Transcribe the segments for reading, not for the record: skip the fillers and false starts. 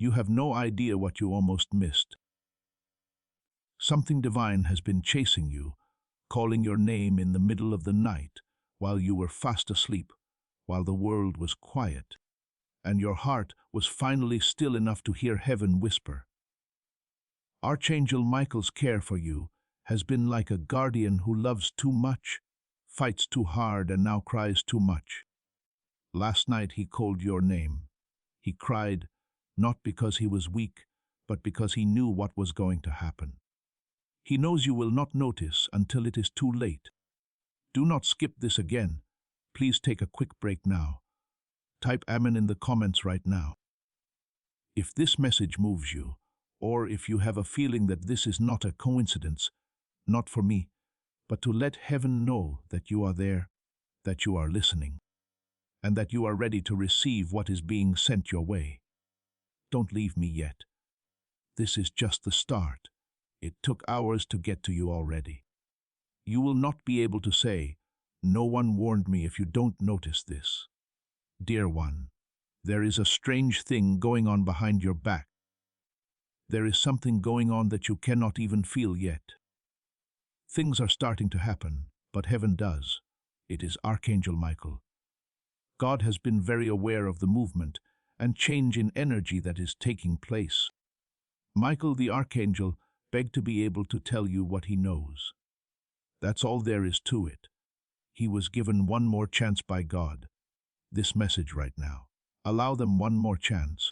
You have no idea what you almost missed. Something divine has been chasing you, calling your name in the middle of the night, while you were fast asleep, while the world was quiet, and your heart was finally still enough to hear heaven whisper. Archangel Michael's care for you has been like a guardian who loves too much, fights too hard, and now cries too much. Last night he called your name. He cried, not because he was weak, but because he knew what was going to happen. He knows you will not notice until it is too late. Do not skip this again. Please take a quick break now. Type Amen in the comments right now. If this message moves you, or if you have a feeling that this is not a coincidence, not for me, but to let heaven know that you are there, that you are listening, and that you are ready to receive what is being sent your way. Don't leave me yet. This is just the start. It took hours to get to you already. You will not be able to say, "No one warned me," if you don't notice this. Dear one, there is a strange thing going on behind your back. There is something going on that you cannot even feel yet. Things are starting to happen, but heaven does. It is Archangel Michael. God has been very aware of the movement and change in energy that is taking place. Michael the Archangel begged to be able to tell you what he knows. That's all there is to it. He was given one more chance by God. This message right now. Allow them one more chance.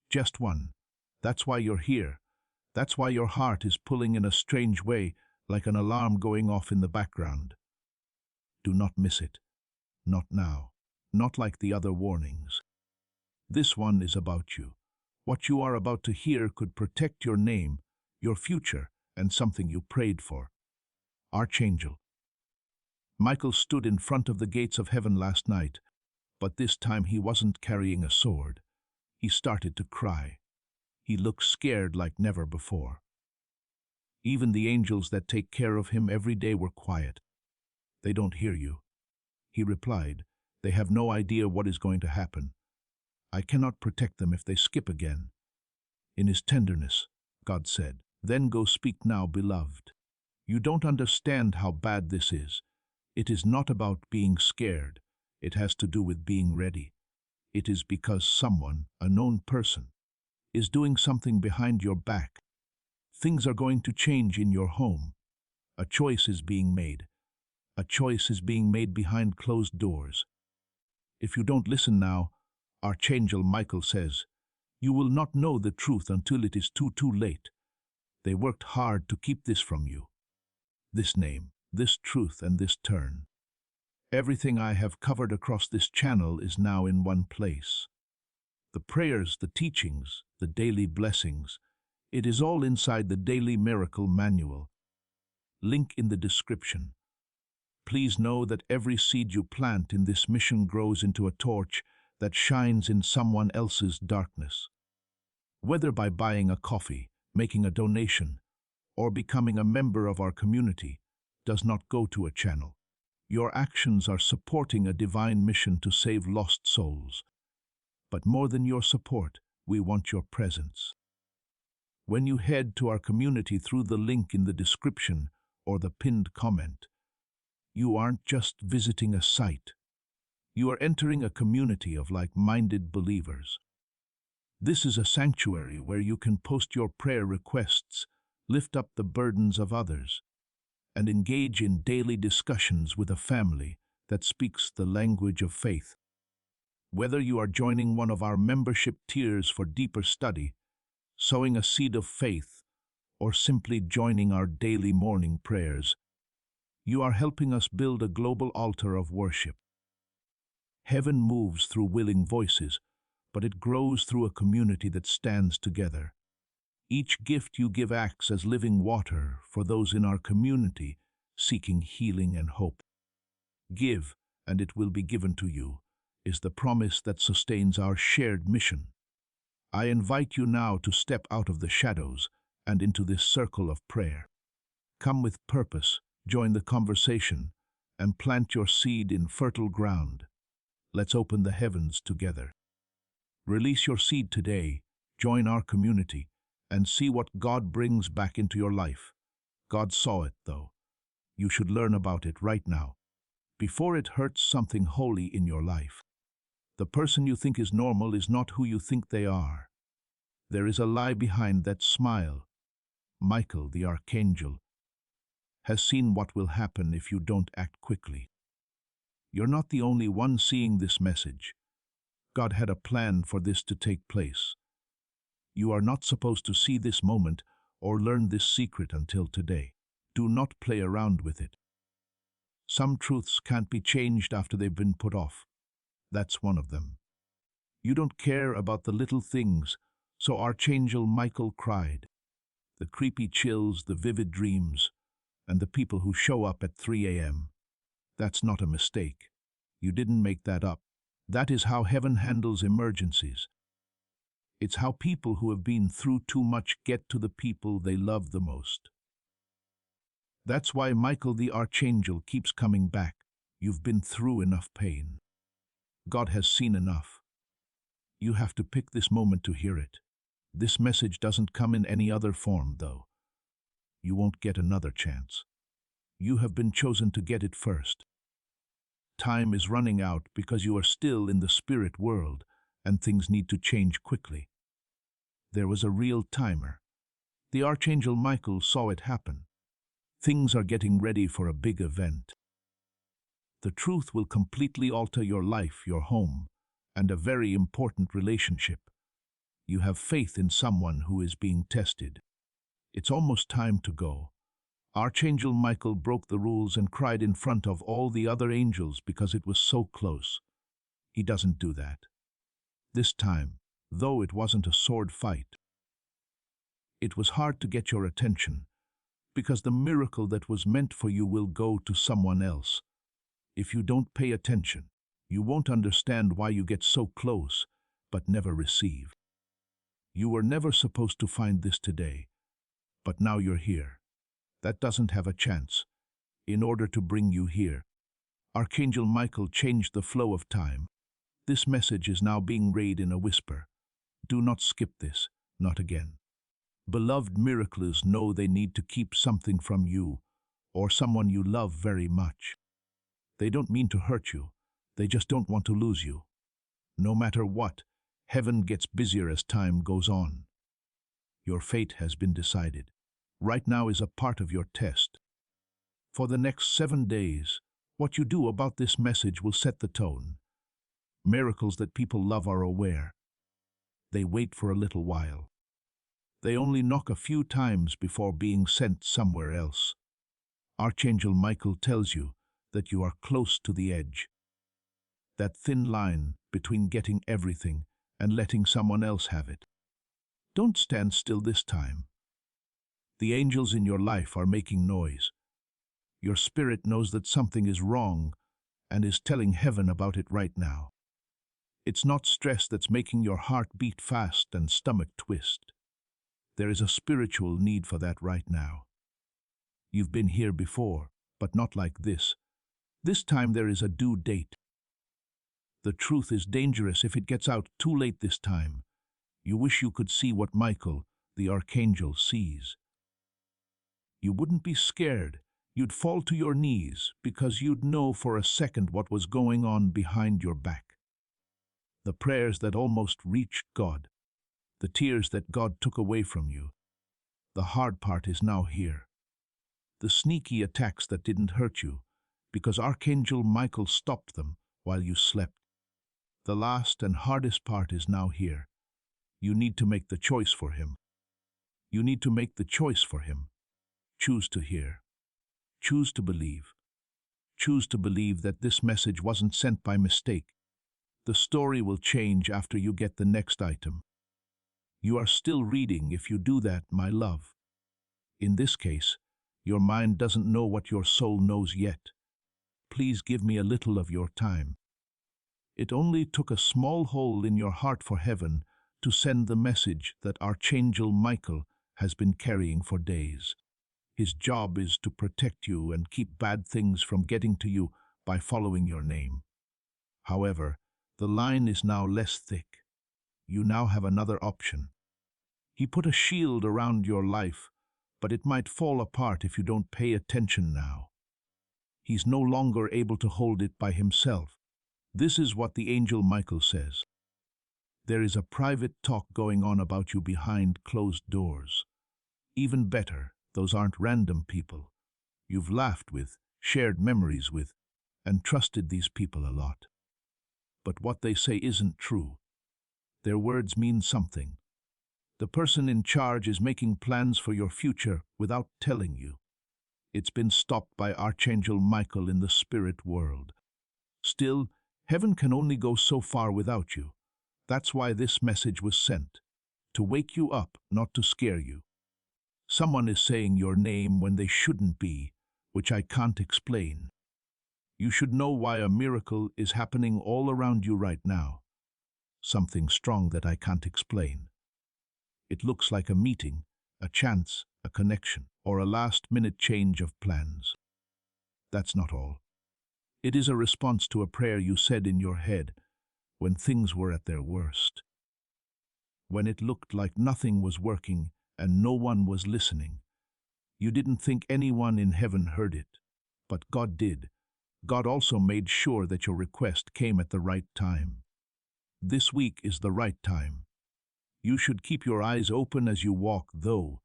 Just one. That's why you're here. That's why your heart is pulling in a strange way, like an alarm going off in the background. Do not miss it. Not now. Not like the other warnings. This one is about you. What you are about to hear could protect your name, your future, and something you prayed for. Archangel. Michael stood in front of the gates of heaven last night, but this time he wasn't carrying a sword. He started to cry. He looked scared like never before. Even the angels that take care of him every day were quiet. They don't hear you. He replied, they have no idea what is going to happen. I cannot protect them if they skip again. In his tenderness, God said, then go speak now, beloved. You don't understand how bad this is. It is not about being scared. It has to do with being ready. It is because someone, a known person, is doing something behind your back. Things are going to change in your home. A choice is being made. A choice is being made behind closed doors. If you don't listen now, Archangel Michael says, you will not know the truth until it is too late. They worked hard to keep this from you. This name, this truth, and this turn. Everything I have covered across this channel is now in one place. The prayers, the teachings, the daily blessings, it is all inside the Daily Miracle Manual. Link in the description. Please know that every seed you plant in this mission grows into a torch that shines in someone else's darkness. Whether by buying a coffee, making a donation, or becoming a member of our community, does not go to a channel. Your actions are supporting a divine mission to save lost souls. But more than your support, we want your presence. When you head to our community through the link in the description or the pinned comment, you aren't just visiting a site. You are entering a community of like-minded believers. This is a sanctuary where you can post your prayer requests, lift up the burdens of others, and engage in daily discussions with a family that speaks the language of faith. Whether you are joining one of our membership tiers for deeper study, sowing a seed of faith, or simply joining our daily morning prayers, you are helping us build a global altar of worship. Heaven moves through willing voices, but it grows through a community that stands together. Each gift you give acts as living water for those in our community seeking healing and hope. Give, and it will be given to you, is the promise that sustains our shared mission. I invite you now to step out of the shadows and into this circle of prayer. Come with purpose, join the conversation, and plant your seed in fertile ground. Let's open the heavens together. Release your seed today. Join our community and see what God brings back into your life. God saw it, though. You should learn about it right now, before it hurts something holy in your life. The person you think is normal is not who you think they are. There is a lie behind that smile. Michael, the Archangel, has seen what will happen if you don't act quickly. You're not the only one seeing this message. God had a plan for this to take place. You are not supposed to see this moment or learn this secret until today. Do not play around with it. Some truths can't be changed after they've been put off. That's one of them. You don't care about the little things, so Archangel Michael cried. The creepy chills, the vivid dreams, and the people who show up at 3 a.m. That's not a mistake. You didn't make that up. That is how heaven handles emergencies. It's how people who have been through too much get to the people they love the most. That's why Michael the Archangel keeps coming back. You've been through enough pain. God has seen enough. You have to pick this moment to hear it. This message doesn't come in any other form, though. You won't get another chance. You have been chosen to get it first. Time is running out because you are still in the spirit world, and things need to change quickly. There was a real timer. The Archangel Michael saw it happen. Things are getting ready for a big event. The truth will completely alter your life, your home, and a very important relationship. You have faith in someone who is being tested. It's almost time to go. Archangel Michael broke the rules and cried in front of all the other angels because it was so close. He doesn't do that. This time, though it wasn't a sword fight, it was hard to get your attention, because the miracle that was meant for you will go to someone else. If you don't pay attention, you won't understand why you get so close, but never receive. You were never supposed to find this today, but now you're here. That doesn't have a chance. In order to bring you here, Archangel Michael changed the flow of time. This message is now being read in a whisper. Do not skip this, not again. Beloved miraclers know they need to keep something from you, or someone you love very much. They don't mean to hurt you, they just don't want to lose you. No matter what, heaven gets busier as time goes on. Your fate has been decided. Right now is a part of your test. For the next 7 days, what you do about this message will set the tone. Miracles that people love are aware. They wait for a little while. They only knock a few times before being sent somewhere else. Archangel Michael tells you that you are close to the edge. That thin line between getting everything and letting someone else have it. Don't stand still this time. The angels in your life are making noise. Your spirit knows that something is wrong and is telling heaven about it right now. It's not stress that's making your heart beat fast and stomach twist. There is a spiritual need for that right now. You've been here before, but not like this. This time there is a due date. The truth is dangerous if it gets out too late this time. You wish you could see what Michael, the Archangel, sees. You wouldn't be scared. You'd fall to your knees because you'd know for a second what was going on behind your back. The prayers that almost reached God. The tears that God took away from you. The hard part is now here. The sneaky attacks that didn't hurt you, because Archangel Michael stopped them while you slept. The last and hardest part is now here. You need to make the choice for him. You need to make the choice for him. Choose to hear. Choose to believe. Choose to believe that this message wasn't sent by mistake. The story will change after you get the next item. You are still reading if you do that, my love. In this case, your mind doesn't know what your soul knows yet. Please give me a little of your time. It only took a small hole in your heart for heaven to send the message that Archangel Michael has been carrying for days. His job is to protect you and keep bad things from getting to you by following your name. However, the line is now less thick. You now have another option. He put a shield around your life, but it might fall apart if you don't pay attention now. He's no longer able to hold it by himself. This is what the angel Michael says. There is a private talk going on about you behind closed doors. Even better, those aren't random people. You've laughed with, shared memories with, and trusted these people a lot. But what they say isn't true. Their words mean something. The person in charge is making plans for your future without telling you. It's been stopped by Archangel Michael in the spirit world. Still, heaven can only go so far without you. That's why this message was sent. To wake you up, not to scare you. Someone is saying your name when they shouldn't be, which I can't explain. You should know why a miracle is happening all around you right now. Something strong that I can't explain. It looks like a meeting, a chance, a connection, or a last-minute change of plans. That's not all. It is a response to a prayer you said in your head when things were at their worst. When it looked like nothing was working and no one was listening. You didn't think anyone in heaven heard it, but God did. God also made sure that your request came at the right time. This week is the right time. You should keep your eyes open as you walk, though,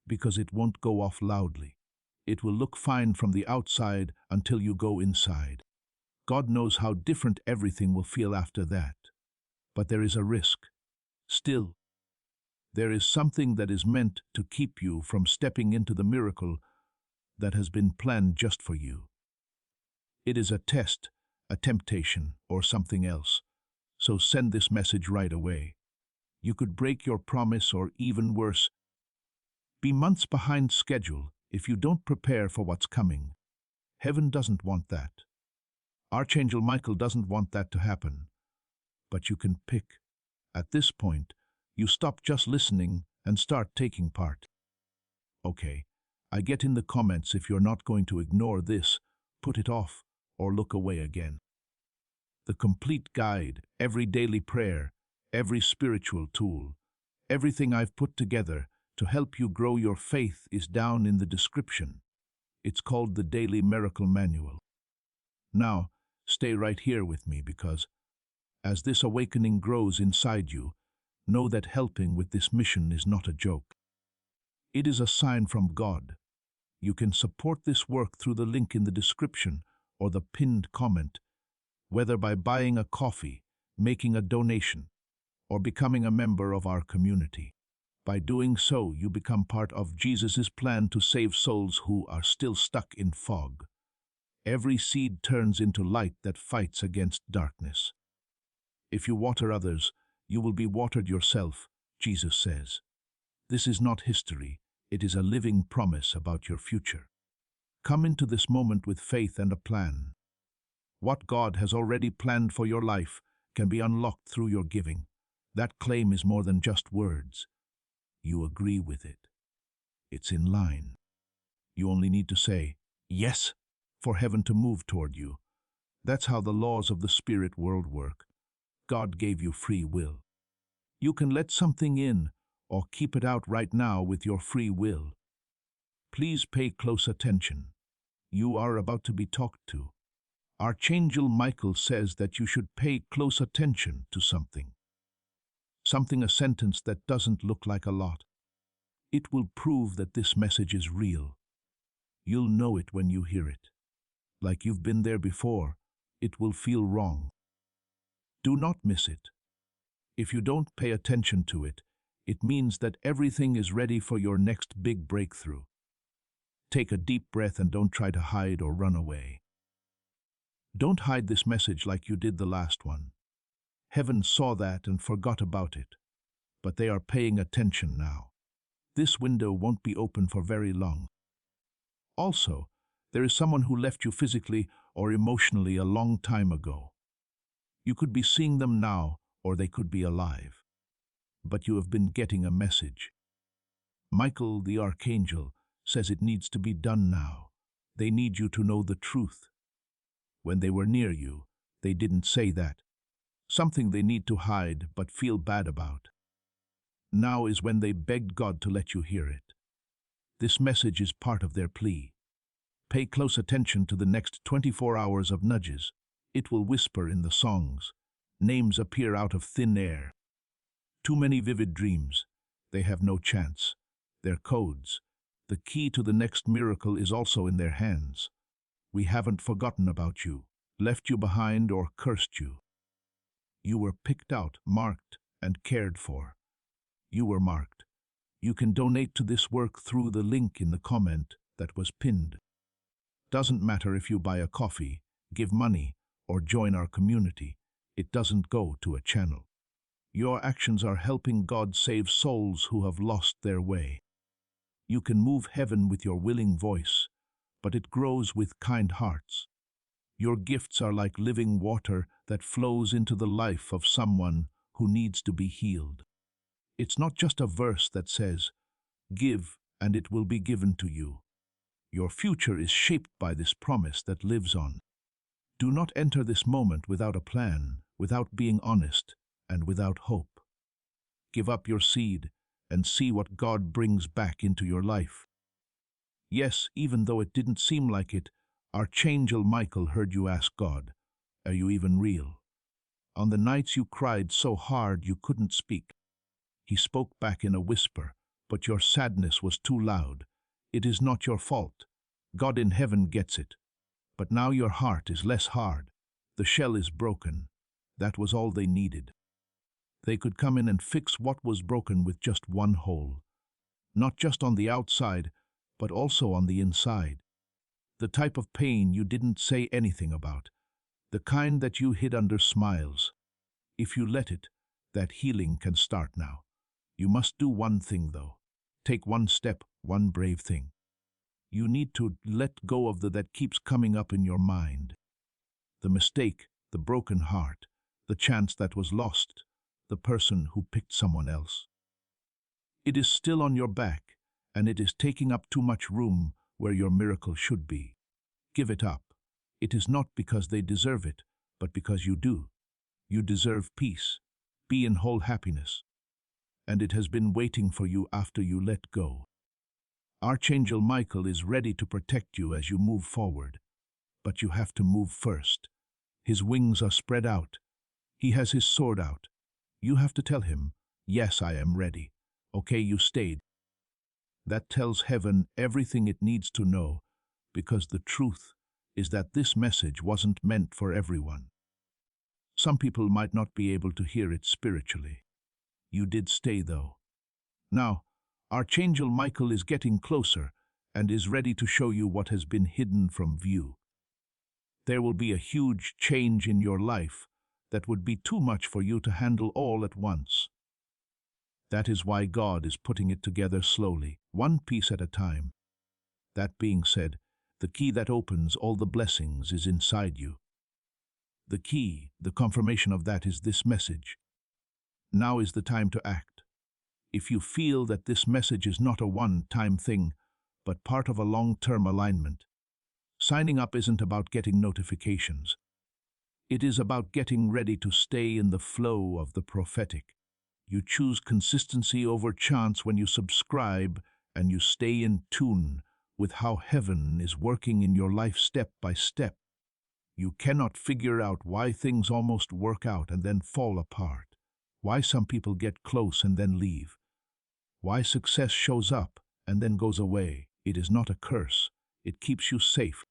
because it won't go off loudly. It will look fine from the outside until you go inside. God knows how different everything will feel after that. But there is a risk. Still, there is something that is meant to keep you from stepping into the miracle that has been planned just for you. It is a test, a temptation, or something else. So send this message right away. You could break your promise or even worse, be months behind schedule if you don't prepare for what's coming. Heaven doesn't want that. Archangel Michael doesn't want that to happen. But you can pick. At this point, you stop just listening and start taking part. Okay, I get in the comments if you're not going to ignore this, put it off, or look away again. The complete guide, every daily prayer, every spiritual tool, everything I've put together to help you grow your faith is down in the description. It's called the Daily Miracle Manual. Now, stay right here with me because, as this awakening grows inside you, know that helping with this mission is not a joke. It is a sign from God. You can support this work through the link in the description or the pinned comment, whether by buying a coffee, making a donation, or becoming a member of our community. By doing so, you become part of Jesus' plan to save souls who are still stuck in fog. Every seed turns into light that fights against darkness. If you water others, you will be watered yourself, Jesus says. This is not history, it is a living promise about your future. Come into this moment with faith and a plan. What God has already planned for your life can be unlocked through your giving. That claim is more than just words. You agree with it. It's in line. You only need to say, yes, for heaven to move toward you. That's how the laws of the spirit world work. God gave you free will. You can let something in or keep it out right now with your free will. Please pay close attention. You are about to be talked to. Archangel Michael says that you should pay close attention to something. Something, a sentence that doesn't look like a lot. It will prove that this message is real. You'll know it when you hear it. Like you've been there before, it will feel wrong. Do not miss it. If you don't pay attention to it, it means that everything is ready for your next big breakthrough. Take a deep breath and don't try to hide or run away. Don't hide this message like you did the last one. Heaven saw that and forgot about it, but they are paying attention now. This window won't be open for very long. Also, there is someone who left you physically or emotionally a long time ago. You could be seeing them now, or they could be alive. But you have been getting a message. Michael, the Archangel, says it needs to be done now. They need you to know the truth. When they were near you, they didn't say that. Something they need to hide but feel bad about. Now is when they begged God to let you hear it. This message is part of their plea. Pay close attention to the next 24 hours of nudges. It will whisper in the songs. Names appear out of thin air. Too many vivid dreams. They have no chance. They're codes. The key to the next miracle is also in their hands. We haven't forgotten about you, left you behind, or cursed you. You were picked out, marked, and cared for. You were marked. You can donate to this work through the link in the comment that was pinned. Doesn't matter if you buy a coffee, give money, or join our community. It doesn't go to a channel. Your actions are helping God save souls who have lost their way. You can move heaven with your willing voice, but it grows with kind hearts. Your gifts are like living water that flows into the life of someone who needs to be healed. It's not just a verse that says, "Give, and it will be given to you." Your future is shaped by this promise that lives on. Do not enter this moment without a plan, without being honest, and without hope. Give up your seed and see what God brings back into your life. Yes, even though it didn't seem like it, Archangel Michael heard you ask God, "Are you even real?" On the nights you cried so hard you couldn't speak, he spoke back in a whisper, but your sadness was too loud. It is not your fault. God in heaven gets it. But now your heart is less hard. The shell is broken. That was all they needed. They could come in and fix what was broken with just one hole. Not just on the outside, but also on the inside. The type of pain you didn't say anything about. The kind that you hid under smiles. If you let it, that healing can start now. You must do one thing though. Take one step, one brave thing. You need to let go of that keeps coming up in your mind. The mistake, the broken heart, the chance that was lost, the person who picked someone else. It is still on your back, and it is taking up too much room where your miracle should be. Give it up. It is not because they deserve it, but because you do. You deserve peace. Be in whole happiness. And it has been waiting for you after you let go. Archangel Michael is ready to protect you as you move forward. But you have to move first. His wings are spread out. He has his sword out. You have to tell him, "Yes, I am ready. Okay, you stayed." That tells heaven everything it needs to know, because the truth is that this message wasn't meant for everyone. Some people might not be able to hear it spiritually. You did stay though. Now, Archangel Michael is getting closer and is ready to show you what has been hidden from view. There will be a huge change in your life that would be too much for you to handle all at once. That is why God is putting it together slowly, one piece at a time. That being said, the key that opens all the blessings is inside you. The key, the confirmation of that is this message. Now is the time to act. If you feel that this message is not a one-time thing, but part of a long-term alignment, signing up isn't about getting notifications. It is about getting ready to stay in the flow of the prophetic. You choose consistency over chance when you subscribe, and you stay in tune with how heaven is working in your life step by step. You cannot figure out why things almost work out and then fall apart, why some people get close and then leave, why success shows up and then goes away. It is not a curse. It keeps you safe.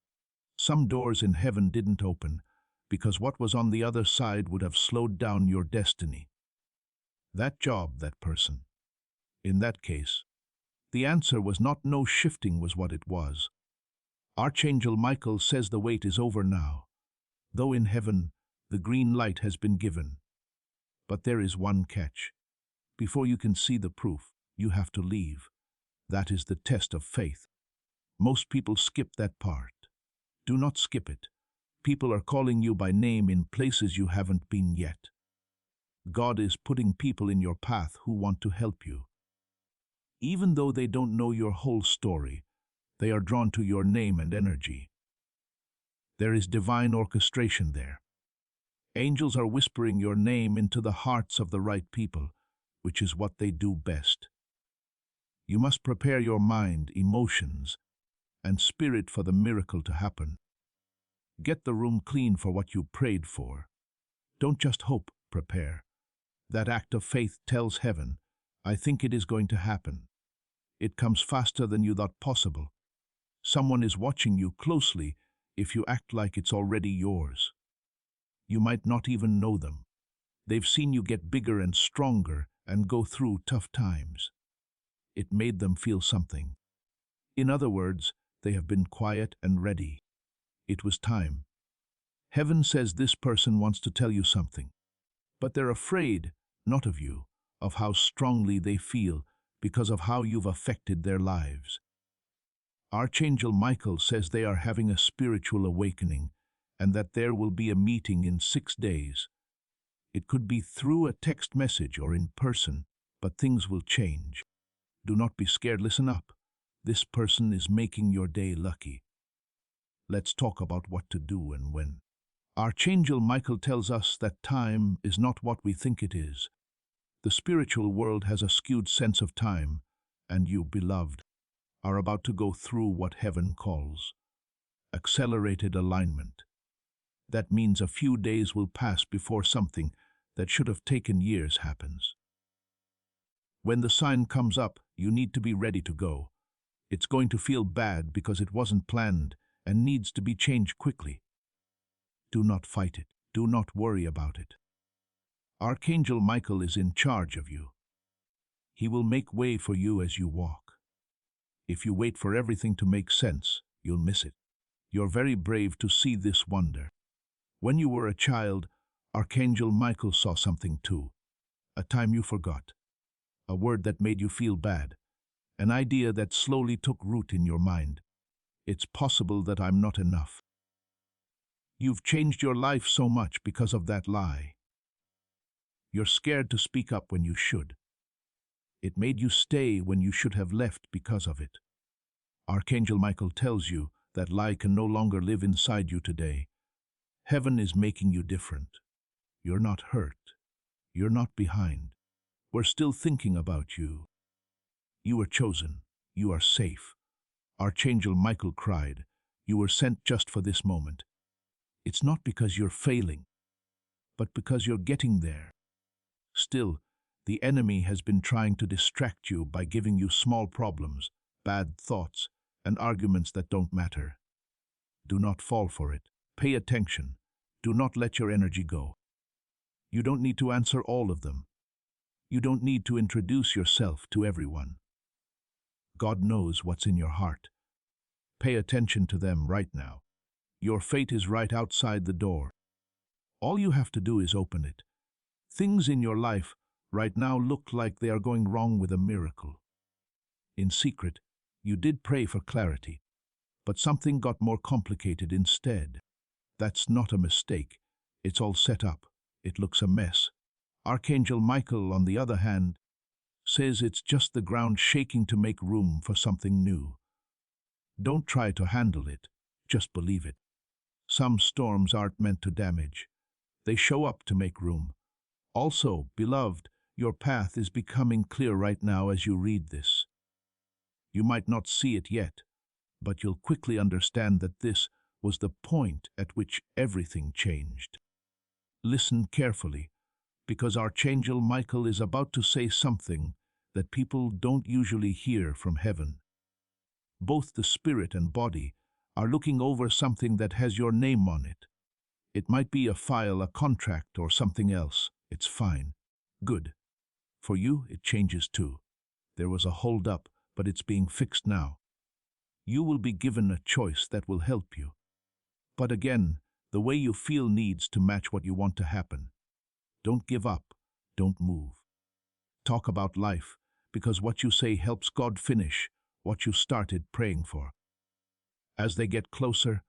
Some doors in heaven didn't open, because what was on the other side would have slowed down your destiny. That job, that person. In that case, the answer was not no shifting was what it was. Archangel Michael says the wait is over now. Though in heaven, the green light has been given. But there is one catch. Before you can see the proof, you have to leave. That is the test of faith. Most people skip that part. Do not skip it. People are calling you by name in places you haven't been yet. God is putting people in your path who want to help you. Even though they don't know your whole story, they are drawn to your name and energy. There is divine orchestration there. Angels are whispering your name into the hearts of the right people. which is what they do best. You must prepare your mind, emotions, and spirit for the miracle to happen. Get the room clean for what you prayed for. Don't just hope, prepare. That act of faith tells heaven, I think it is going to happen. It comes faster than you thought possible. Someone is watching you closely if you act like it's already yours. You might not even know them. They've seen you get bigger and stronger and go through tough times. It made them feel something. In other words, they have been quiet and ready. It was time. Heaven says this person wants to tell you something, but they're afraid, not of you, of how strongly they feel because of how you've affected their lives. Archangel Michael says they are having a spiritual awakening and that there will be a meeting in 6 days. It could be through a text message or in person, but things will change. Do not be scared, listen up. This person is making your day lucky. Let's talk about what to do and when. Archangel Michael tells us that time is not what we think it is. The spiritual world has a skewed sense of time, and you, beloved, are about to go through what heaven calls accelerated alignment. That means a few days will pass before something that should have taken years happens. When the sign comes up, you need to be ready to go. It's going to feel bad because it wasn't planned and needs to be changed quickly. Do not fight it. Do not worry about it. Archangel Michael is in charge of you. He will make way for you as you walk. If you wait for everything to make sense, you'll miss it. You're very brave to see this wonder. When you were a child, Archangel Michael saw something too. A time you forgot. A word that made you feel bad. An idea that slowly took root in your mind. It's possible that I'm not enough. You've changed your life so much because of that lie. You're scared to speak up when you should. It made you stay when you should have left because of it. Archangel Michael tells you that lie can no longer live inside you today. Heaven is making you different. You're not hurt. You're not behind. We're still thinking about you. You are chosen. You are safe. Archangel Michael cried, you were sent just for this moment. It's not because you're failing, but because you're getting there. Still, the enemy has been trying to distract you by giving you small problems, bad thoughts, and arguments that don't matter. Do not fall for it. Pay attention. Do not let your energy go. You don't need to answer all of them. You don't need to introduce yourself to everyone. God knows what's in your heart. Pay attention to them right now. Your fate is right outside the door. All you have to do is open it. Things in your life right now look like they are going wrong with a miracle. In secret, you did pray for clarity, but something got more complicated instead. That's not a mistake. It's all set up. It looks a mess. Archangel Michael, on the other hand, says it's just the ground shaking to make room for something new. Don't try to handle it. Just believe it. Some storms aren't meant to damage. They show up to make room. Also, beloved, your path is becoming clear right now as you read this. You might not see it yet, but you'll quickly understand that this was the point at which everything changed. Listen carefully, because Archangel Michael is about to say something that people don't usually hear from heaven. Both the spirit and body are looking over something that has your name on it. It might be a file, a contract, or something else. It's fine. Good. For you, it changes too. There was a hold-up, but it's being fixed now. You will be given a choice that will help you. But again, the way you feel needs to match what you want to happen. Don't give up. Don't move. Talk about life, because what you say helps God finish what you started praying for. As they get closer,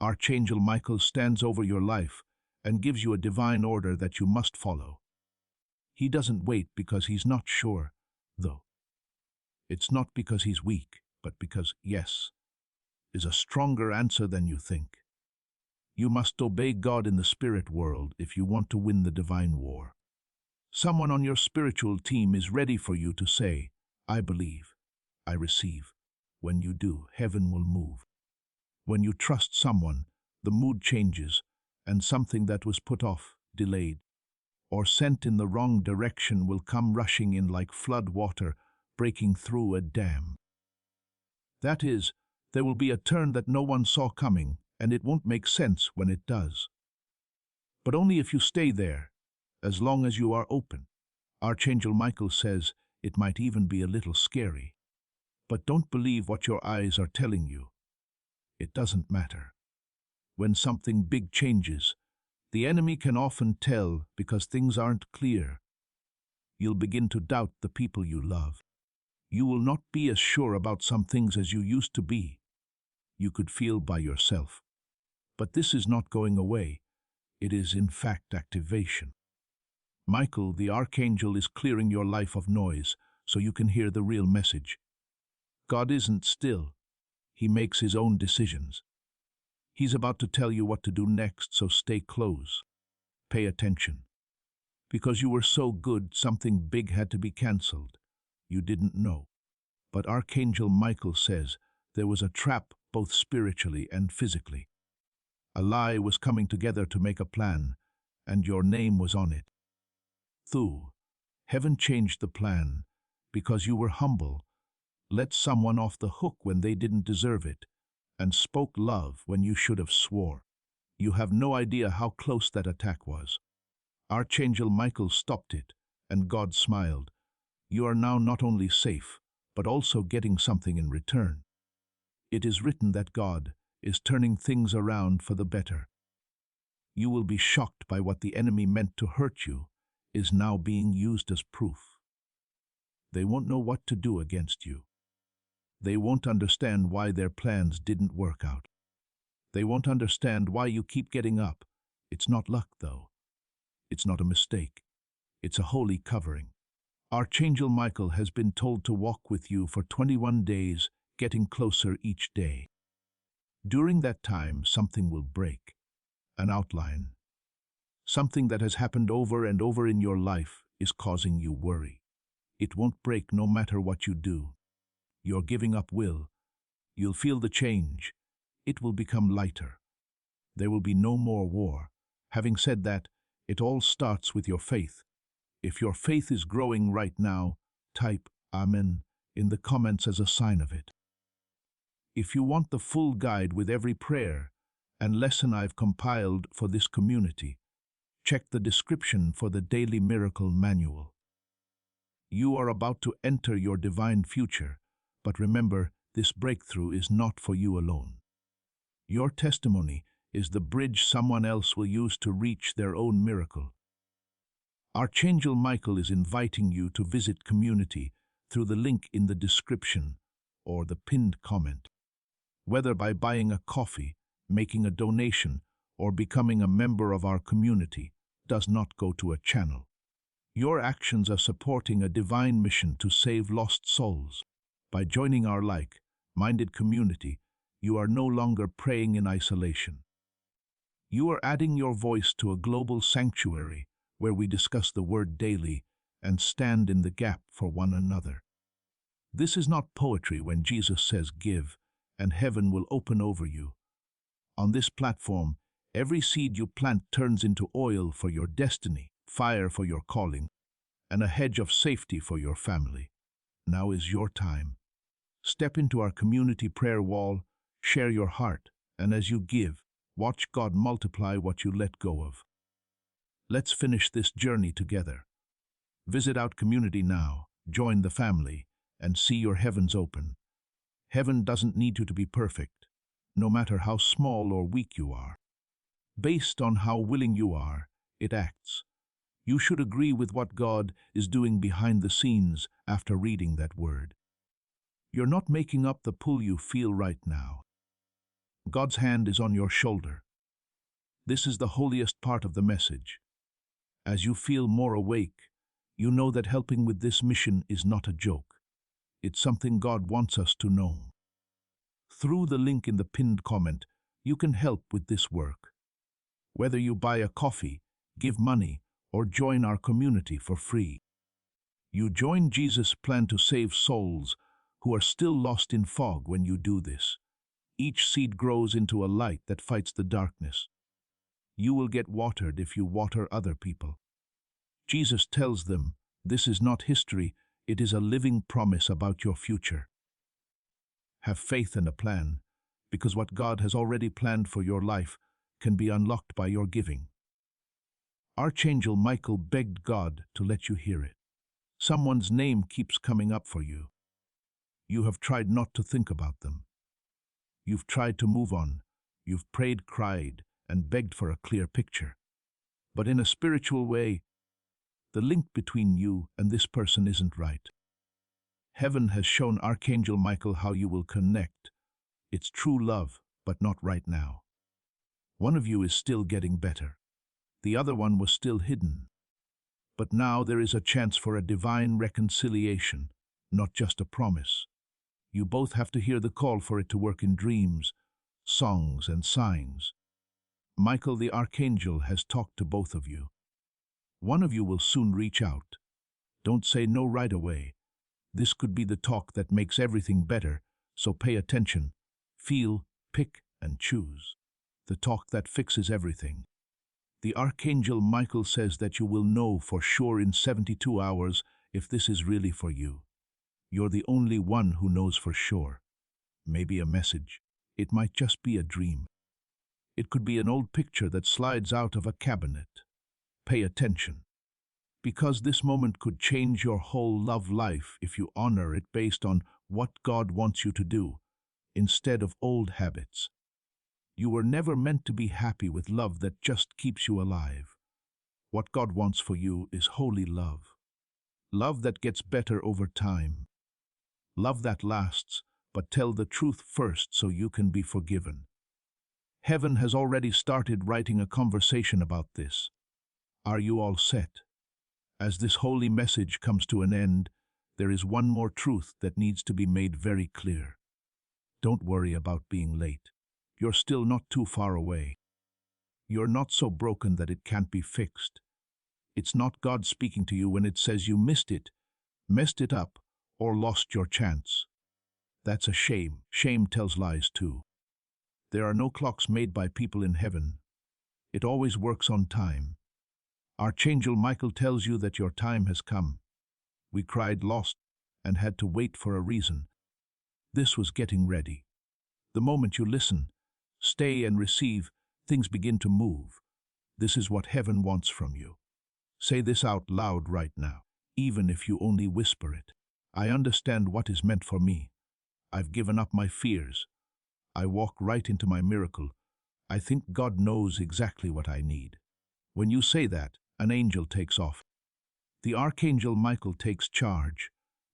Archangel Michael stands over your life and gives you a divine order that you must follow. He doesn't wait because he's not sure, though. It's not because he's weak, but because yes is a stronger answer than you think. You must obey God in the spirit world if you want to win the divine war. Someone on your spiritual team is ready for you to say, I believe, I receive. When you do, heaven will move. When you trust someone, the mood changes, and something that was put off, delayed, or sent in the wrong direction will come rushing in like flood water breaking through a dam. That is, there will be a turn that no one saw coming, and it won't make sense when it does. But only if you stay there, as long as you are open. Archangel Michael says it might even be a little scary. But don't believe what your eyes are telling you. It doesn't matter. When something big changes, the enemy can often tell because things aren't clear. You'll begin to doubt the people you love. You will not be as sure about some things as you used to be. You could feel by yourself. But this is not going away. It is in fact activation. Michael, the Archangel, is clearing your life of noise so you can hear the real message. God isn't still. He makes his own decisions. He's about to tell you what to do next, so stay close. Pay attention. Because you were so good, something big had to be cancelled. You didn't know. But Archangel Michael says there was a trap both spiritually and physically. A lie was coming together to make a plan, and your name was on it. Through, heaven changed the plan because you were humble, let someone off the hook when they didn't deserve it, and spoke love when you should have swore. You have no idea how close that attack was. Archangel Michael stopped it, and God smiled. You are now not only safe, but also getting something in return. It is written that God is turning things around for the better. You will be shocked by what the enemy meant to hurt you is now being used as proof. They won't know what to do against you. They won't understand why their plans didn't work out. They won't understand why you keep getting up. It's not luck, though. It's not a mistake. It's a holy covering. Archangel Michael has been told to walk with you for 21 days, getting closer each day. During that time, something will break. An outline. Something that has happened over and over in your life is causing you worry. It won't break no matter what you do. Your giving up will. You'll feel the change. It will become lighter. There will be no more war. Having said that, it all starts with your faith. If your faith is growing right now, type Amen in the comments as a sign of it. If you want the full guide with every prayer and lesson I've compiled for this community, check the description for the Daily Miracle Manual. You are about to enter your divine future, but remember, this breakthrough is not for you alone. Your testimony is the bridge someone else will use to reach their own miracle. Archangel Michael is inviting you to visit community through the link in the description or the pinned comment. Whether by buying a coffee, making a donation, or becoming a member of our community, does not go to a channel. Your actions are supporting a divine mission to save lost souls. By joining our like-minded community, you are no longer praying in isolation. You are adding your voice to a global sanctuary where we discuss the word daily and stand in the gap for one another. This is not poetry when Jesus says give, and heaven will open over you. On this platform, every seed you plant turns into oil for your destiny, fire for your calling, and a hedge of safety for your family. Now is your time. Step into our community prayer wall, share your heart, and as you give, watch God multiply what you let go of. Let's finish this journey together. Visit our community now, join the family, and see your heavens open. Heaven doesn't need you to be perfect, no matter how small or weak you are. Based on how willing you are, it acts. You should agree with what God is doing behind the scenes after reading that word. You're not making up the pull you feel right now. God's hand is on your shoulder. This is the holiest part of the message. As you feel more awake, you know that helping with this mission is not a joke. It's something God wants us to know. Through the link in the pinned comment, you can help with this work. Whether you buy a coffee, give money, or join our community for free. You join Jesus' plan to save souls who are still lost in fog when you do this. Each seed grows into a light that fights the darkness. You will get watered if you water other people. Jesus tells them, this is not history, it is a living promise about your future. Have faith and a plan, because what God has already planned for your life can be unlocked by your giving. Archangel Michael begged God to let you hear it. Someone's name keeps coming up for you. You have tried not to think about them. You've tried to move on. You've prayed, cried, and begged for a clear picture. But in a spiritual way, the link between you and this person isn't right. Heaven has shown Archangel Michael how you will connect. It's true love, but not right now. One of you is still getting better. The other one was still hidden. But now there is a chance for a divine reconciliation, not just a promise. You both have to hear the call for it to work in dreams, songs, and signs. Michael the Archangel has talked to both of you. One of you will soon reach out. Don't say no right away. This could be the talk that makes everything better, so pay attention. Feel, pick, and choose. The talk that fixes everything. The Archangel Michael says that you will know for sure in 72 hours if this is really for you. You're the only one who knows for sure. Maybe a message. It might just be a dream. It could be an old picture that slides out of a cabinet. Pay attention. Because this moment could change your whole love life if you honor it based on what God wants you to do, instead of old habits. You were never meant to be happy with love that just keeps you alive. What God wants for you is holy love. Love that gets better over time. Love that lasts, but tell the truth first so you can be forgiven. Heaven has already started writing a conversation about this. Are you all set? As this holy message comes to an end, there is one more truth that needs to be made very clear. Don't worry about being late. You're still not too far away. You're not so broken that it can't be fixed. It's not God speaking to you when it says you missed it, messed it up, or lost your chance. That's a shame. Shame tells lies too. There are no clocks made by people in heaven. It always works on time. Archangel Michael tells you that your time has come. We cried lost and had to wait for a reason. This was getting ready. The moment you listen, stay and receive, things begin to move. This is what heaven wants from you. Say this out loud right now, even if you only whisper it. I understand what is meant for me. I've given up my fears. I walk right into my miracle. I think God knows exactly what I need. When you say that, an angel takes off. The Archangel Michael takes charge.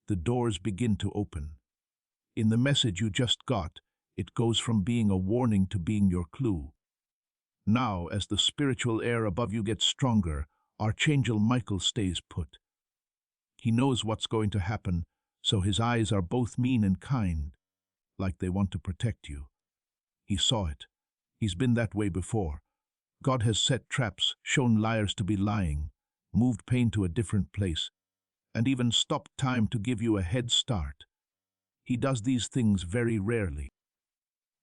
The doors begin to open. In the message you just got, it goes from being a warning to being your clue. Now, as the spiritual air above you gets stronger, Archangel Michael stays put. He knows what's going to happen, so his eyes are both mean and kind, like they want to protect you. He saw it. He's been that way before. God has set traps, shown liars to be lying, moved pain to a different place, and even stopped time to give you a head start. He does these things very rarely.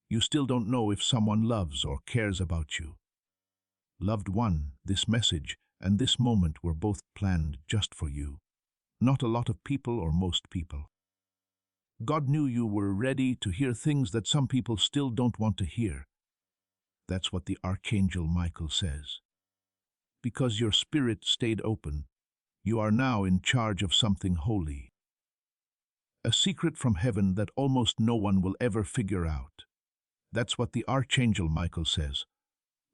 You still don't know if someone loves or cares about you. Loved one, this message and this moment were both planned just for you. Not a lot of people or most people. God knew you were ready to hear things that some people still don't want to hear. That's what the Archangel Michael says. Because your spirit stayed open, you are now in charge of something holy. A secret from heaven that almost no one will ever figure out. That's what the Archangel Michael says.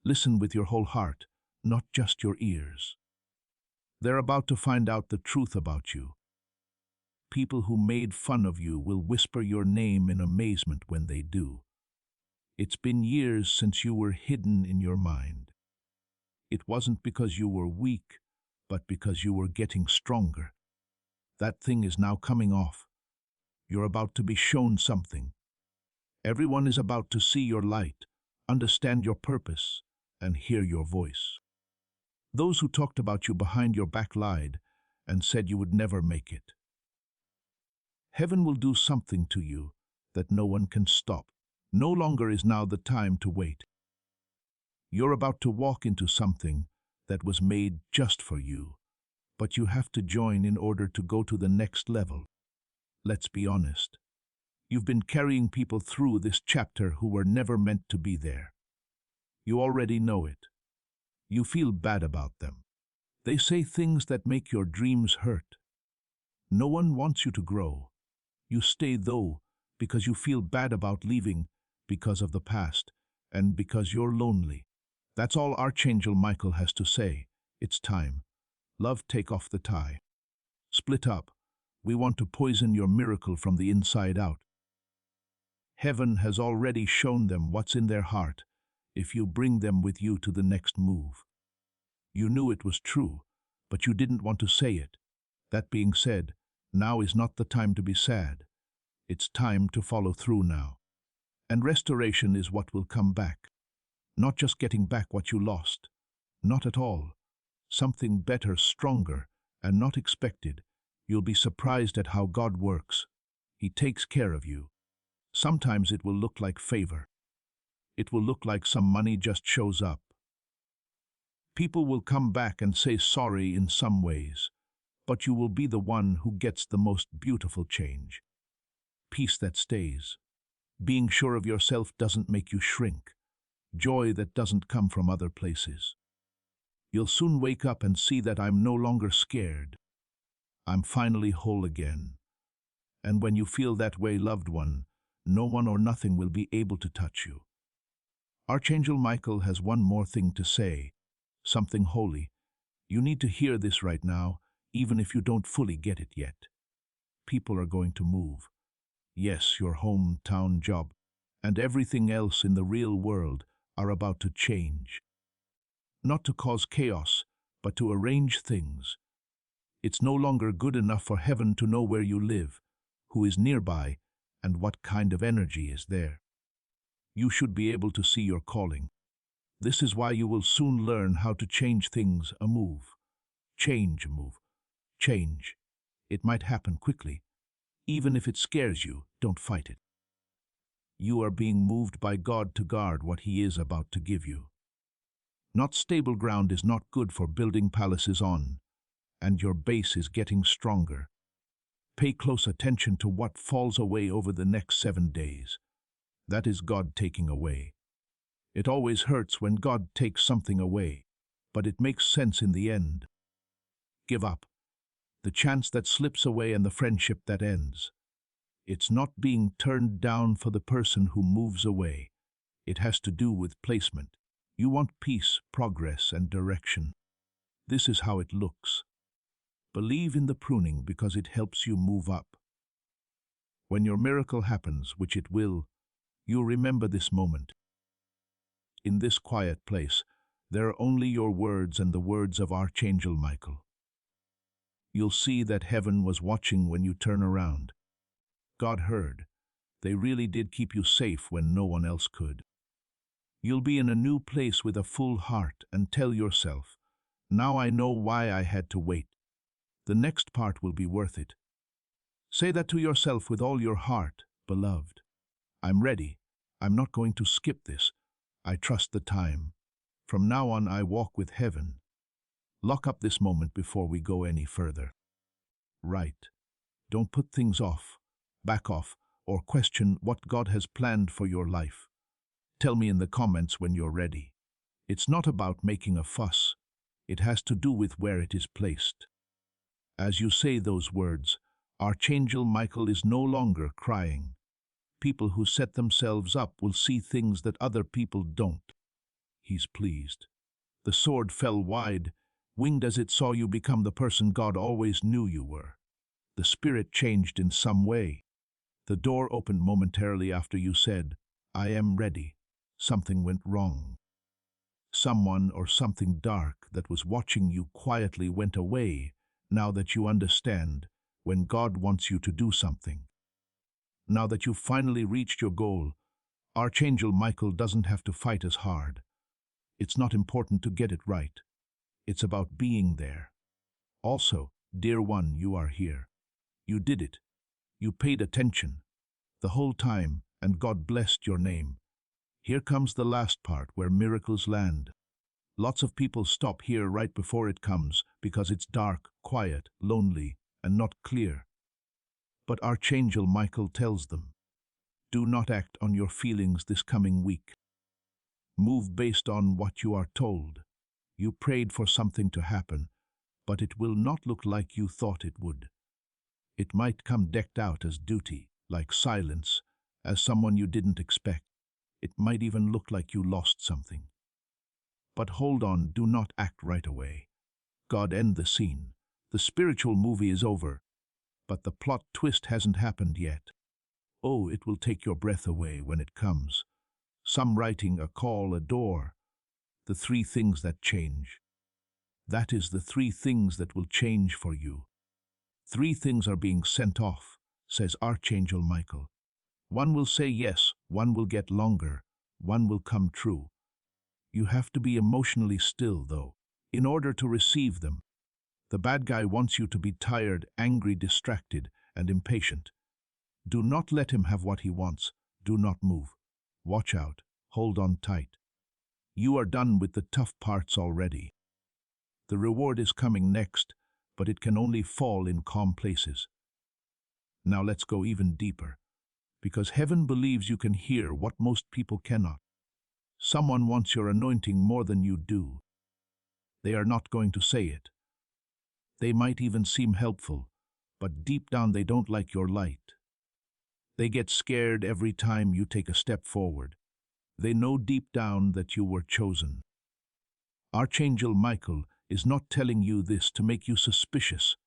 Listen with your whole heart, not just your ears. They're about to find out the truth about you. People who made fun of you will whisper your name in amazement when they do. It's been years since you were hidden in your mind. It wasn't because you were weak, but because you were getting stronger. That thing is now coming off. You're about to be shown something. Everyone is about to see your light, understand your purpose, and hear your voice. Those who talked about you behind your back lied and said you would never make it. Heaven will do something to you that no one can stop. No longer is now the time to wait. You're about to walk into something that was made just for you, but you have to join in order to go to the next level. Let's be honest. You've been carrying people through this chapter who were never meant to be there. You already know it. You feel bad about them. They say things that make your dreams hurt. No one wants you to grow. You stay though because you feel bad about leaving because of the past and because you're lonely. That's all Archangel Michael has to say. It's time. Love, take off the tie. Split up. We want to poison your miracle from the inside out. Heaven has already shown them what's in their heart if you bring them with you to the next move. You knew it was true, but you didn't want to say it. That being said, now is not the time to be sad. It's time to follow through now. And restoration is what will come back. Not just getting back what you lost. Not at all. Something better, stronger, and not expected. You'll be surprised at how God works. He takes care of you. Sometimes it will look like favor. It will look like some money just shows up. People will come back and say sorry in some ways, but you will be the one who gets the most beautiful change. Peace that stays. Being sure of yourself doesn't make you shrink. Joy that doesn't come from other places. You'll soon wake up and see that I'm no longer scared. I'm finally whole again. And when you feel that way, loved one, no one or nothing will be able to touch you. Archangel Michael has one more thing to say, something holy. You need to hear this right now, even if you don't fully get it yet. People are going to move. Yes, your hometown job and everything else in the real world are about to change. Not to cause chaos, but to arrange things. It's no longer good enough for heaven to know where you live, who is nearby, and what kind of energy is there. You should be able to see your calling. This is why you will soon learn how to change things a move. Change a move. Change. It might happen quickly. Even if it scares you, don't fight it. You are being moved by God to guard what He is about to give you. Not stable ground is not good for building palaces on, and your base is getting stronger. Pay close attention to what falls away over the next 7 days. That is God taking away. It always hurts when God takes something away, but it makes sense in the end. Give up. The chance that slips away and the friendship that ends. It's not being turned down for the person who moves away. It has to do with placement. You want peace, progress, and direction. This is how it looks. Believe in the pruning because it helps you move up. When your miracle happens, which it will, you'll remember this moment. In this quiet place, there are only your words and the words of Archangel Michael. You'll see that heaven was watching when you turn around. God heard. They really did keep you safe when no one else could. You'll be in a new place with a full heart and tell yourself, now I know why I had to wait. The next part will be worth it. Say that to yourself with all your heart, beloved. I'm ready. I'm not going to skip this. I trust the time. From now on, I walk with heaven. Lock up this moment before we go any further. Right. Don't put things off, back off, or question what God has planned for your life. Tell me in the comments when you're ready. It's not about making a fuss. It has to do with where it is placed. As you say those words, Archangel Michael is no longer crying. People who set themselves up will see things that other people don't. He's pleased. The sword fell wide, winged as it saw you become the person God always knew you were. The spirit changed in some way. The door opened momentarily after you said, I am ready. Something went wrong. Someone or something dark that was watching you quietly went away, now that you understand when God wants you to do something. Now that you've finally reached your goal, Archangel Michael doesn't have to fight as hard. It's not important to get it right. It's about being there. Also, dear one, you are here. You did it. You paid attention the whole time, and God blessed your name. Here comes the last part where miracles land. Lots of people stop here right before it comes because it's dark, quiet, lonely, and not clear. But Archangel Michael tells them, do not act on your feelings this coming week. Move based on what you are told. You prayed for something to happen, but it will not look like you thought it would. It might come decked out as duty, like silence, as someone you didn't expect. It might even look like you lost something. But hold on, do not act right away. God end the scene. The spiritual movie is over, but the plot twist hasn't happened yet. Oh, it will take your breath away when it comes. Some writing, a call, a door. The three things that change. That is the three things that will change for you. Three things are being sent off, says Archangel Michael. One will say yes, one will get longer, one will come true. You have to be emotionally still, though, in order to receive them. The bad guy wants you to be tired, angry, distracted, and impatient. Do not let him have what he wants. Do not move. Watch out. Hold on tight. You are done with the tough parts already. The reward is coming next, but it can only fall in calm places. Now let's go even deeper, because heaven believes you can hear what most people cannot. Someone wants your anointing more than you do. They are not going to say it. They might even seem helpful, but deep down they don't like your light. They get scared every time you take a step forward. They know deep down that you were chosen. Archangel Michael is not telling you this to make you suspicious.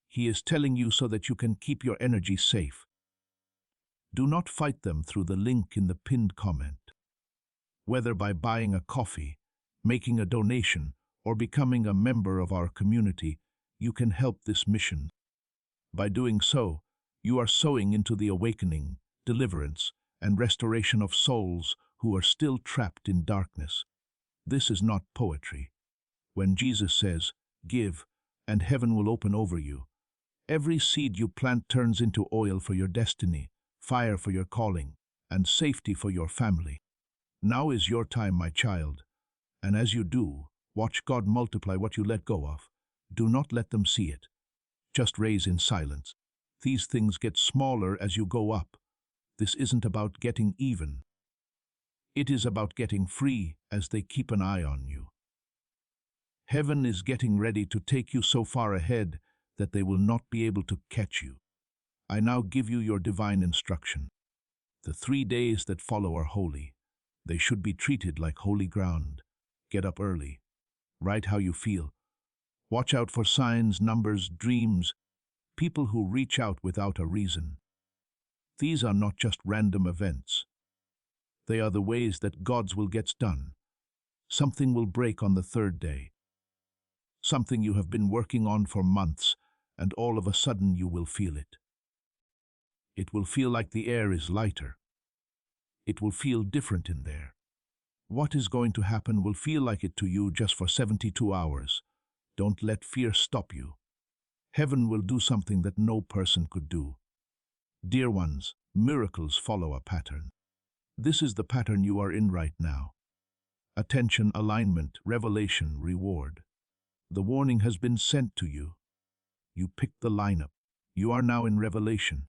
He is telling you so that you can keep your energy safe. Do not fight them through the link in the pinned comment. Whether by buying a coffee, making a donation, or becoming a member of our community, you can help this mission. By doing so, you are sowing into the awakening, deliverance, and restoration of souls who are still trapped in darkness. This is not poetry. When Jesus says, give, and heaven will open over you, every seed you plant turns into oil for your destiny, fire for your calling, and safety for your family. Now is your time, my child, and as you do, watch God multiply what you let go of. Do not let them see it. Just raise in silence. These things get smaller as you go up. This isn't about getting even. It is about getting free as they keep an eye on you. Heaven is getting ready to take you so far ahead that they will not be able to catch you. I now give you your divine instruction. The 3 days that follow are holy. They should be treated like holy ground. Get up early. Write how you feel. Watch out for signs, numbers, dreams, people who reach out without a reason. These are not just random events. They are the ways that God's will gets done. Something will break on the 3rd day. Something you have been working on for months, and all of a sudden you will feel it. It will feel like the air is lighter. It will feel different in there. What is going to happen will feel like it to you just for 72 hours. Don't let fear stop you. Heaven will do something that no person could do. Dear ones, miracles follow a pattern. This is the pattern you are in right now. Attention, alignment, revelation, reward. The warning has been sent to you. You picked the lineup. You are now in revelation.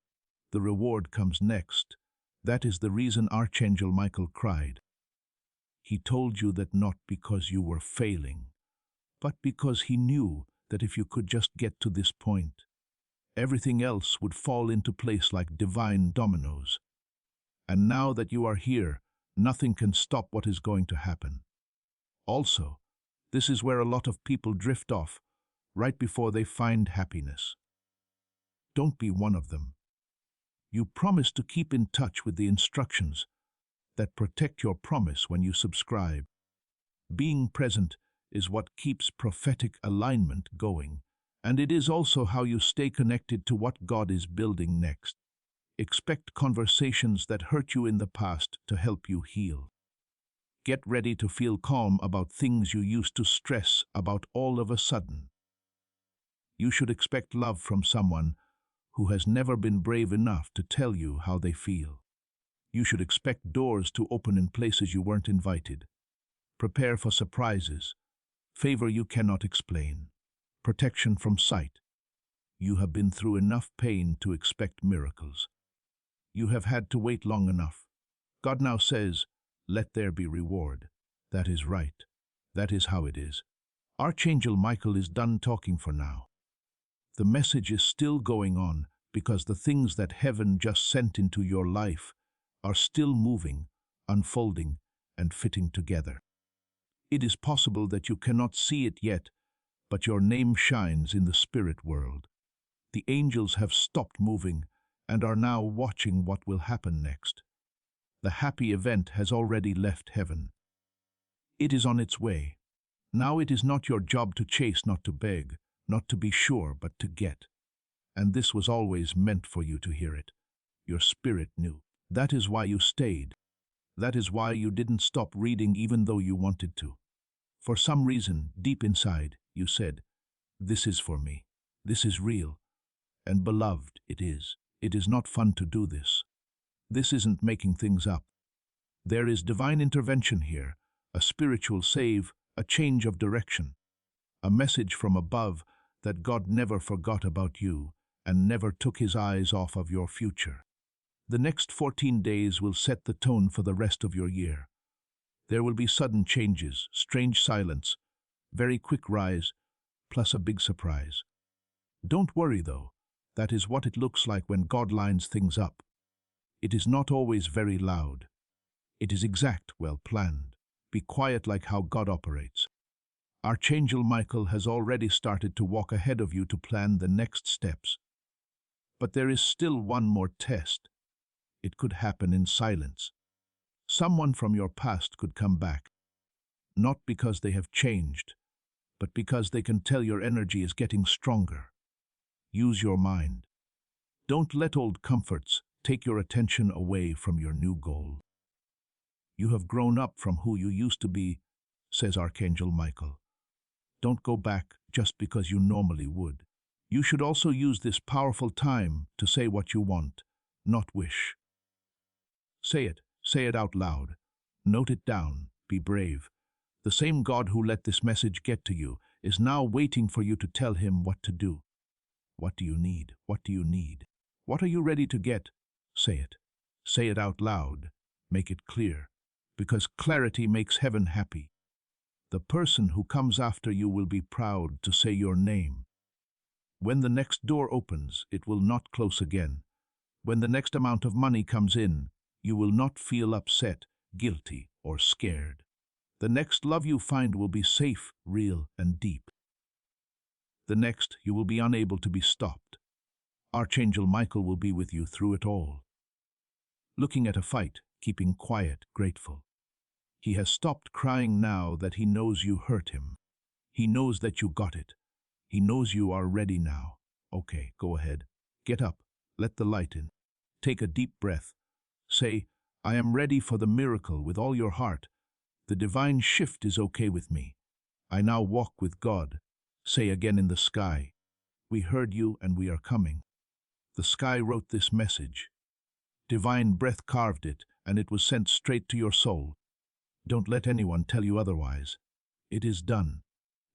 The reward comes next. That is the reason Archangel Michael cried. He told you that not because you were failing, but because he knew that if you could just get to this point, everything else would fall into place like divine dominoes. And now that you are here, nothing can stop what is going to happen. Also, this is where a lot of people drift off, right before they find happiness. Don't be one of them. You promise to keep in touch with the instructions that protect your promise when you subscribe. Being present is what keeps prophetic alignment going, and it is also how you stay connected to what God is building next. Expect conversations that hurt you in the past to help you heal. Get ready to feel calm about things you used to stress about all of a sudden. You should expect love from someone who has never been brave enough to tell you how they feel. You should expect doors to open in places you weren't invited. Prepare for surprises, favor you cannot explain, protection from sight. You have been through enough pain to expect miracles. You have had to wait long enough. God now says, let there be reward. That is right. That is how it is. Archangel Michael is done talking for now. The message is still going on because the things that heaven just sent into your life are still moving, unfolding, and fitting together. It is possible that you cannot see it yet, but your name shines in the spirit world. The angels have stopped moving and are now watching what will happen next. The happy event has already left heaven. It is on its way. Now it is not your job to chase, not to beg, not to be sure, but to get. And this was always meant for you to hear it. Your spirit knew. That is why you stayed. That is why you didn't stop reading even though you wanted to. For some reason, deep inside, you said, this is for me. This is real. And beloved, it is. It is not fun to do this. This isn't making things up. There is divine intervention here, a spiritual save, a change of direction, a message from above that God never forgot about you and never took his eyes off of your future. The next 14 days will set the tone for the rest of your year. There will be sudden changes, strange silence, very quick rise, plus a big surprise. Don't worry though, that is what it looks like when God lines things up. It is not always very loud. It is exact, well planned. Be quiet like how God operates. Archangel Michael has already started to walk ahead of you to plan the next steps. But there is still one more test. It could happen in silence. Someone from your past could come back, not because they have changed, but because they can tell your energy is getting stronger. Use your mind. Don't let old comforts take your attention away from your new goal. You have grown up from who you used to be, says Archangel Michael. Don't go back just because you normally would. You should also use this powerful time to say what you want, not wish. Say it out loud. Note it down, be brave. The same God who let this message get to you is now waiting for you to tell him what to do. What do you need? What do you need? What are you ready to get? Say it. Say it out loud. Make it clear. Because clarity makes heaven happy. The person who comes after you will be proud to say your name. When the next door opens, it will not close again. When the next amount of money comes in, you will not feel upset, guilty, or scared. The next love you find will be safe, real, and deep. The next, you will be unable to be stopped. Archangel Michael will be with you through it all. Looking at a fight, keeping quiet, grateful. He has stopped crying now that he knows you hurt him. He knows that you got it. He knows you are ready now. Okay, go ahead. Get up. Let the light in. Take a deep breath. Say, I am ready for the miracle with all your heart. The divine shift is okay with me. I now walk with God. Say again in the sky, we heard you and we are coming. The sky wrote this message. Divine breath carved it, and it was sent straight to your soul. Don't let anyone tell you otherwise. It is done.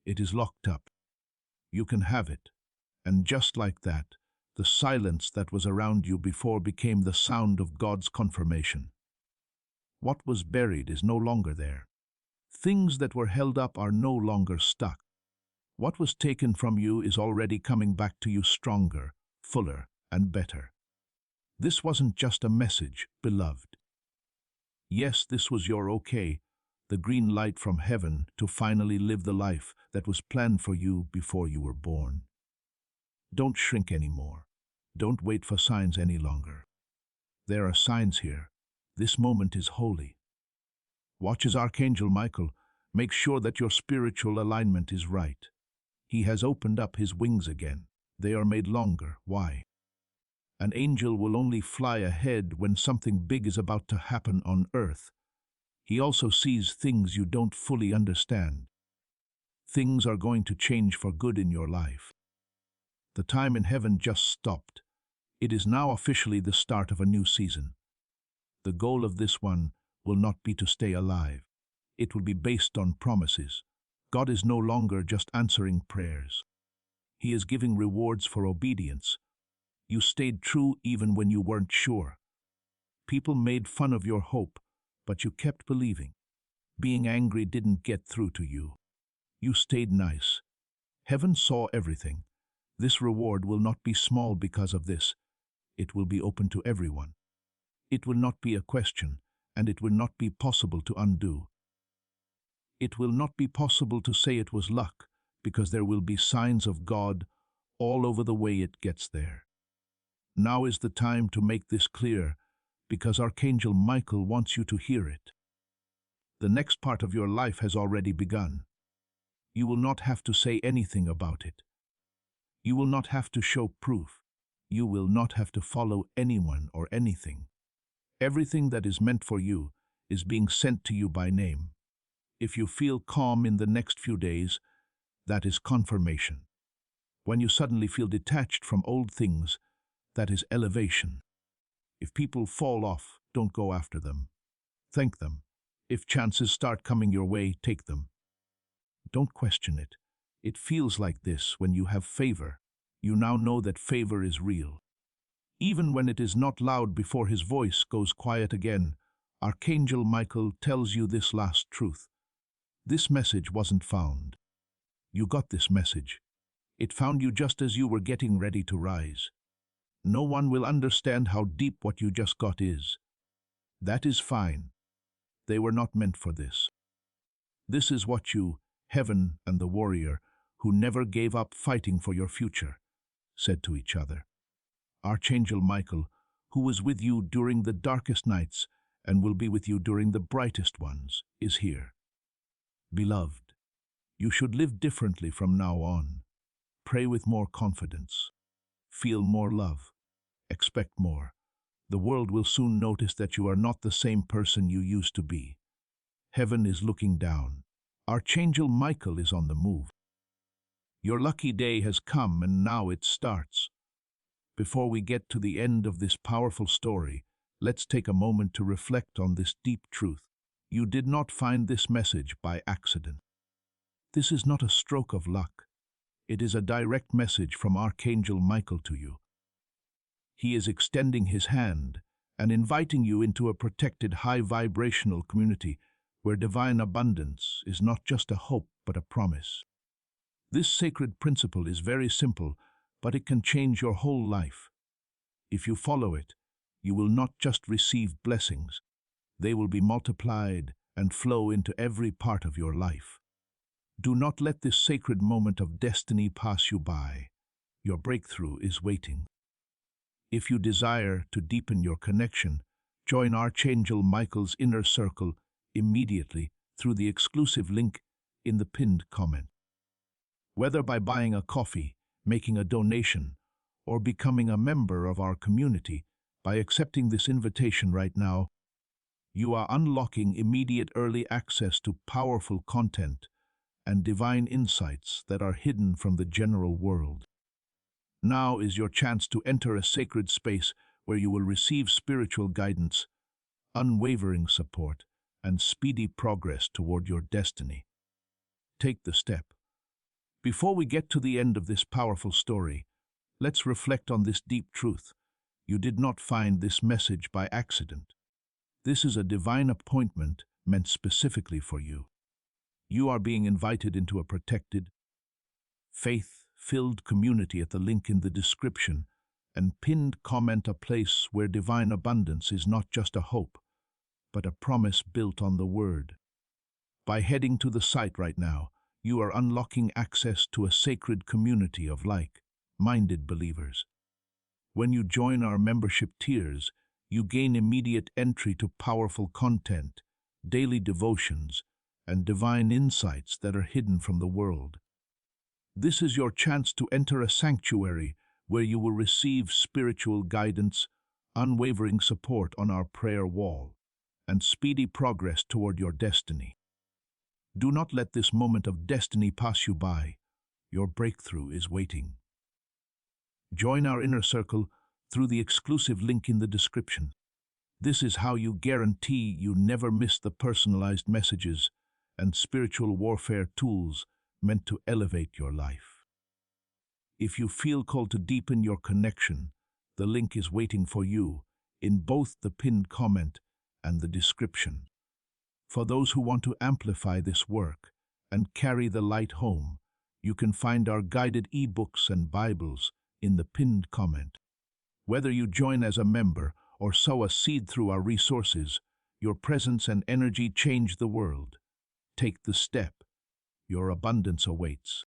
It is locked up. You can have it. And just like that, the silence that was around you before became the sound of God's confirmation. What was buried is no longer there. Things that were held up are no longer stuck. What was taken from you is already coming back to you stronger, fuller, and better. This wasn't just a message, beloved. Yes, this was your okay, the green light from heaven to finally live the life that was planned for you before you were born. Don't shrink anymore. Don't wait for signs any longer. There are signs here. This moment is holy. Watch as Archangel Michael. Make sure that your spiritual alignment is right. He has opened up his wings again. They are made longer. Why? An angel will only fly ahead when something big is about to happen on earth. He also sees things you don't fully understand. Things are going to change for good in your life. The time in heaven just stopped. It is now officially the start of a new season. The goal of this one will not be to stay alive. It will be based on promises. God is no longer just answering prayers. He is giving rewards for obedience. You stayed true even when you weren't sure. People made fun of your hope, but you kept believing. Being angry didn't get through to you. You stayed nice. Heaven saw everything. This reward will not be small because of this. It will be open to everyone. It will not be a question, and it will not be possible to undo. It will not be possible to say it was luck, because there will be signs of God all over the way it gets there. Now is the time to make this clear, because Archangel Michael wants you to hear it. The next part of your life has already begun. You will not have to say anything about it. You will not have to show proof. You will not have to follow anyone or anything. Everything that is meant for you is being sent to you by name. If you feel calm in the next few days, that is confirmation. When you suddenly feel detached from old things, that is elevation. If people fall off, don't go after them. Thank them. If chances start coming your way, take them. Don't question it. It feels like this when you have favor. You now know that favor is real. Even when it is not loud before his voice goes quiet again, Archangel Michael tells you this last truth. This message wasn't found. You got this message. It found you just as you were getting ready to rise. No one will understand how deep what you just got is. That is fine. They were not meant for this. This is what you, heaven and the warrior, who never gave up fighting for your future, said to each other. Archangel Michael, who was with you during the darkest nights and will be with you during the brightest ones, is here. Beloved, you should live differently from now on. Pray with more confidence. Feel more love. Expect more. The world will soon notice that you are not the same person you used to be. Heaven is looking down. Archangel Michael is on the move. Your lucky day has come and now it starts. Before we get to the end of this powerful story, let's take a moment to reflect on this deep truth. You did not find this message by accident. This is not a stroke of luck. It is a direct message from Archangel Michael to you. He is extending his hand and inviting you into a protected high-vibrational community where divine abundance is not just a hope but a promise. This sacred principle is very simple, but it can change your whole life. If you follow it, you will not just receive blessings. They will be multiplied and flow into every part of your life. Do not let this sacred moment of destiny pass you by. Your breakthrough is waiting. If you desire to deepen your connection, join Archangel Michael's inner circle immediately through the exclusive link in the pinned comment. Whether by buying a coffee, making a donation, or becoming a member of our community, by accepting this invitation right now, you are unlocking immediate early access to powerful content and divine insights that are hidden from the general world. Now is your chance to enter a sacred space where you will receive spiritual guidance, unwavering support, and speedy progress toward your destiny. Take the step. Before we get to the end of this powerful story, let's reflect on this deep truth. You did not find this message by accident. This is a divine appointment meant specifically for you. You are being invited into a protected, faith-filled community at the link in the description and pinned comment, a place where divine abundance is not just a hope, but a promise built on the Word. By heading to the site right now, you are unlocking access to a sacred community of like-minded believers. When you join our membership tiers, you gain immediate entry to powerful content, daily devotions, and divine insights that are hidden from the world. This is your chance to enter a sanctuary where you will receive spiritual guidance, unwavering support on our prayer wall, and speedy progress toward your destiny. Do not let this moment of destiny pass you by. Your breakthrough is waiting. Join our inner circle through the exclusive link in the description. This is how you guarantee you never miss the personalized messages and spiritual warfare tools meant to elevate your life. If you feel called to deepen your connection, the link is waiting for you in both the pinned comment and the description. For those who want to amplify this work and carry the light home, you can find our guided ebooks and Bibles in the pinned comment. Whether you join as a member or sow a seed through our resources, your presence and energy change the world. Take the step. Your abundance awaits.